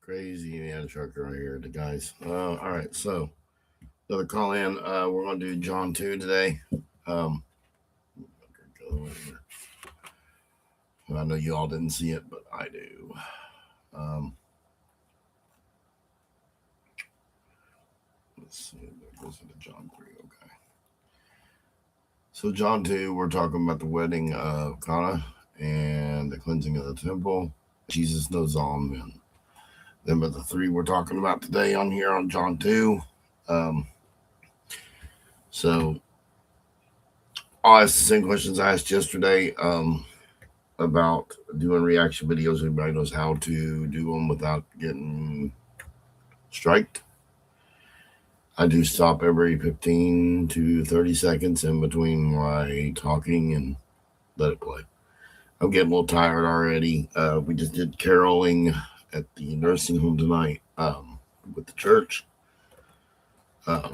Crazy man trucker right here, the guys. All right, so another call in. We're gonna do John 2 today. Um, I know you all didn't see it, but I do. Um, let's see. That goes into John 3. Okay. So John 2, we're talking about the wedding of Cana and the cleansing of the temple. Jesus knows all men. Then, but the three we're talking about today on here on John 2. Um, so I'll ask the same questions I asked yesterday. About doing reaction videos. Everybody knows how to do them without getting striked. I do stop every 15 to 30 seconds in between my talking and let it play. I'm getting a little tired already. We just did caroling at the nursing home tonight with the church. I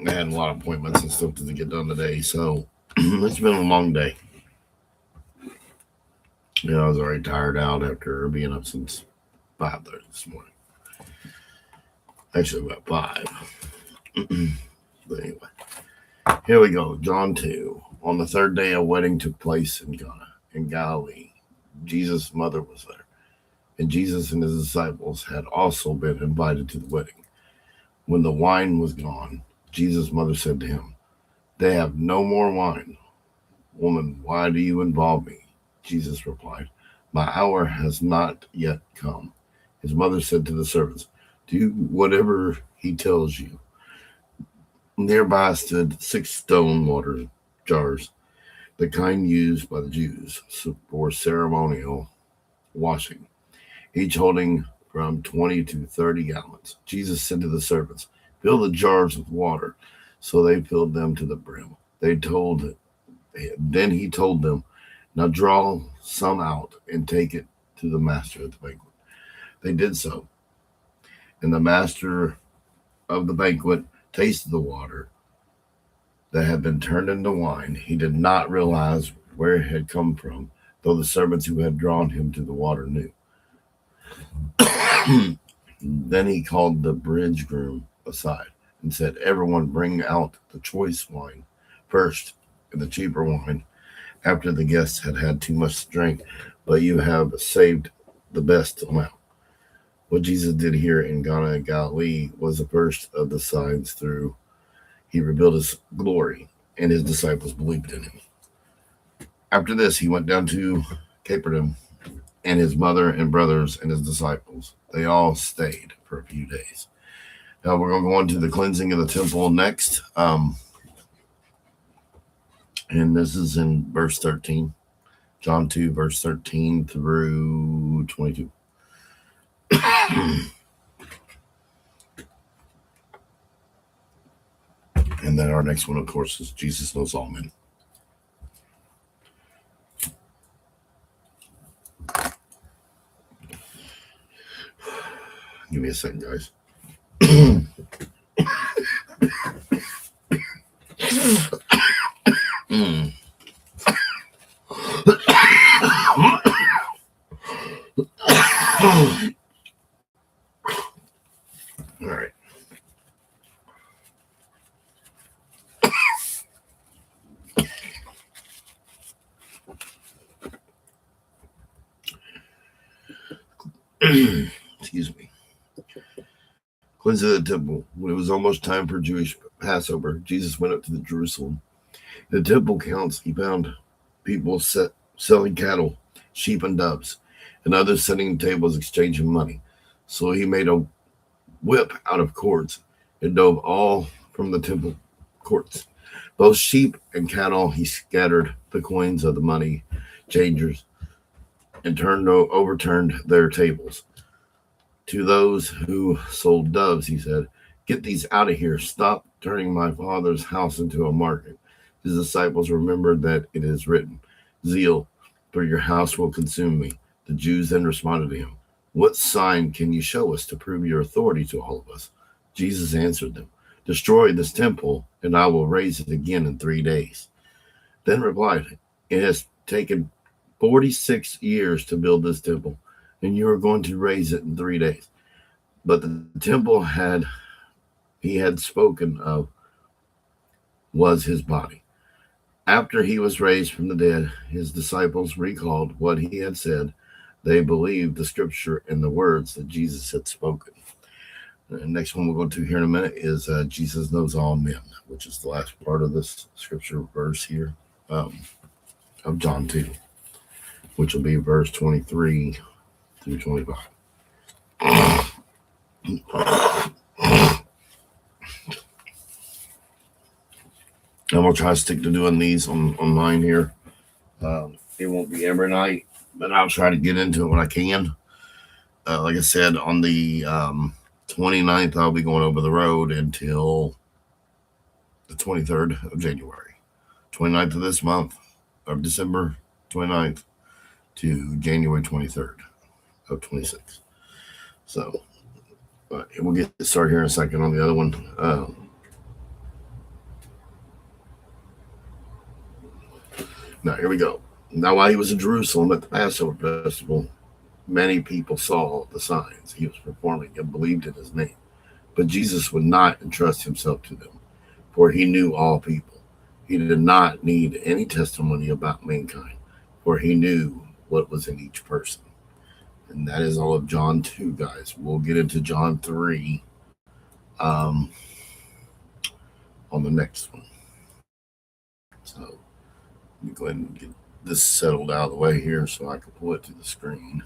had a lot of appointments and stuff to get done today, so it's been a long day. I was already tired out after being up since 5:30 this morning. Actually, about 5. But anyway, here we go. John 2. On the third day, a wedding took place in Cana, in Galilee. Jesus' mother was there, and Jesus and his disciples had also been invited to the wedding. When the wine was gone, Jesus' mother said to him, "They have no more wine." "Woman, why do you involve me?" Jesus replied, "My hour has not yet come." His mother said to the servants, "Do whatever he tells you." Nearby stood 6 stone water jars, the kind used by the Jews for ceremonial washing, each holding from 20 to 30 gallons. Jesus said to the servants, "Fill the jars with water." So they filled them to the brim. Then he told them, "Now draw some out and take it to the master of the banquet." They did so, and the master of the banquet tasted the water that had been turned into wine. He did not realize where it had come from, though the servants who had drawn him to the water knew. Then he called the bridegroom aside and said, "Everyone bring out the choice wine first, and the cheaper wine after the guests had had too much to drink, but you have saved the best till now." What Jesus did here in Cana and Galilee was the first of the signs through he revealed his glory, and his disciples believed in him. After this, he went down to Capernaum, and his mother and brothers and his disciples. They all stayed for a few days. Now we're going to go on to the cleansing of the temple next. And this is in verse 13. John 2, verse 13 through 22. And then our next one, of course, is Jesus knows all men. Give me a second, guys. All right. Excuse me. Cleansing the temple. When it was almost time for Jewish Passover, Jesus went up to the Jerusalem. In the temple counts, he found people selling cattle, sheep, and doves, and others sitting at tables exchanging money. So he made a whip out of cords and drove all from the temple courts. Both sheep and cattle he scattered the coins of the money changers and overturned their tables. To those who sold doves, he said, "Get these out of here. Stop turning my father's house into a market." His disciples remembered that it is written, "Zeal for your house will consume me." The Jews then responded to him, "What sign can you show us to prove your authority to all of us?" Jesus answered them, "Destroy this temple, and I will raise it again in 3 days." Then replied, "It has taken 46 years to build this temple, and you are going to raise it in 3 days. But the temple he had spoken of was his body. After he was raised from the dead, his disciples recalled what he had said. They believed the scripture and the words that Jesus had spoken. The next one we'll go to here in a minute is Jesus knows all men, which is the last part of this scripture verse here um, of John 2, which will be verse 23 through 25. I'm going to try to stick to doing these online here. It won't be every night, but I'll try to get into it when I can. Like I said, on the 29th, I'll be going over the road until the 23rd of January. 29th of this month, of December 29th to January 23rd of 26. So, we'll get started here in a second on the other one. Now, here we go. Now, while he was in Jerusalem at the Passover festival, many people saw the signs he was performing and believed in his name. But Jesus would not entrust himself to them, for he knew all people. He did not need any testimony about mankind, for he knew what was in each person. And that is all of John 2, guys. We'll get into John 3 on the next one. So let me go ahead and get this settled out of the way here so I can pull it to the screen.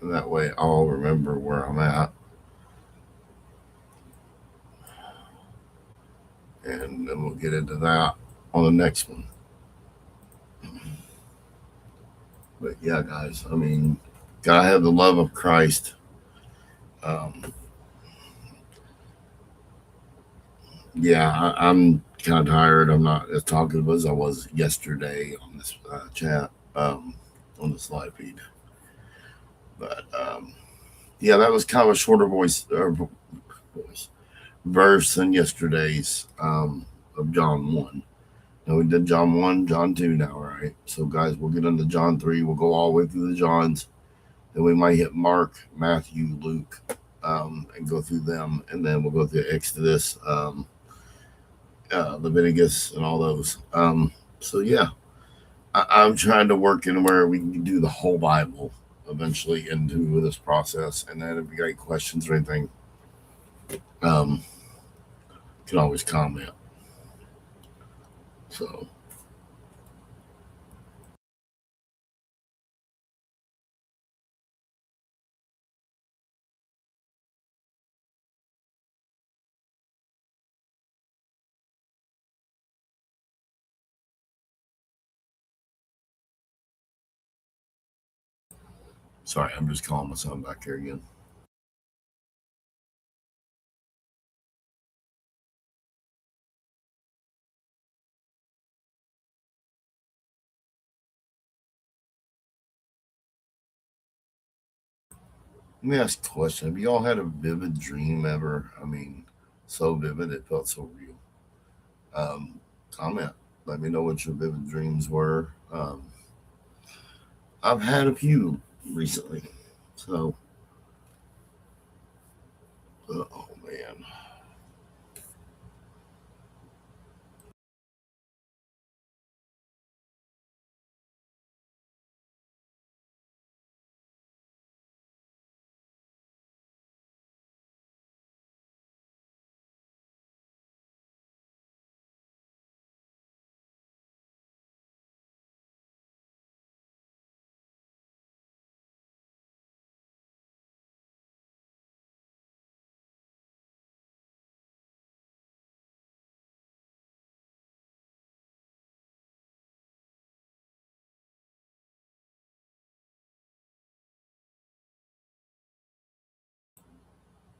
And that way I'll remember where I'm at. And then we'll get into that on the next one. But yeah, guys, I mean, gotta have the love of Christ. I'm kind of tired. I'm not as talkative as I was yesterday on this chat, on this live feed. But yeah, that was kind of a shorter verse than yesterday's of John 1. Now we did John 1, John 2 now, right? So, guys, we'll get into John 3. We'll go all the way through the Johns. Then we might hit Mark, Matthew, Luke, and go through them. And then we'll go through Exodus, Leviticus, and all those. So, yeah, I'm trying to work in where we can do the whole Bible eventually into this process. And then if you got any questions or anything, you can always comment. So, sorry, I'm just calling my son back here again. Let me ask a question. Have you all had a vivid dream ever? I mean, so vivid it felt so real. Comment. Let me know what your vivid dreams were. I've had a few recently. So, oh man.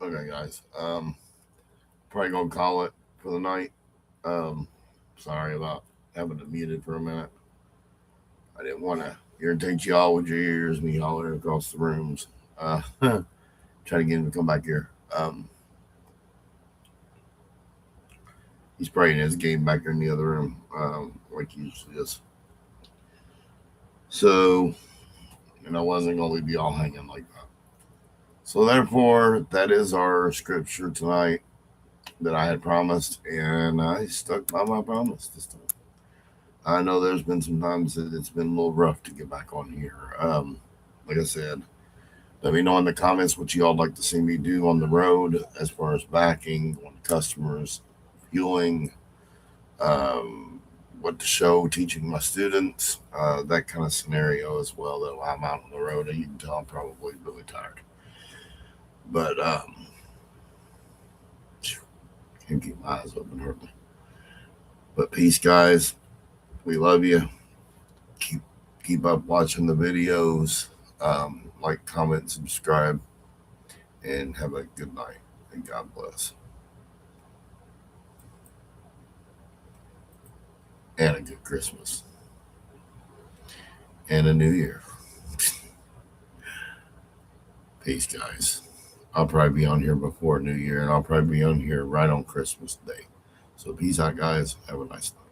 Okay, guys. Probably gonna call it for the night. Um, Sorry about having to mute it for a minute. I didn't want to irritate y'all with your ears, me hollering across the rooms. Try to get him to come back here. He's playing his game back here in the other room, like he usually is. So, and I wasn't going to leave you all hanging like that. So, therefore, that is our scripture tonight that I had promised, and I stuck by my promise this time. I know there's been some times that it's been a little rough to get back on here. Like I said, let me know in the comments what you all like to see me do on the road as far as backing, on customers, fueling, what to show, teaching my students, that kind of scenario as well. That while I'm out on the road, and you can tell I'm probably really tired. But can't keep my eyes open hardly. But peace, guys. We love you. Keep up watching the videos. Like, comment, subscribe, and have a good night. And God bless. And a good Christmas. And a new year. Peace, guys. I'll probably be on here before New Year, and I'll probably be on here right on Christmas Day. So peace out, guys. Have a nice night.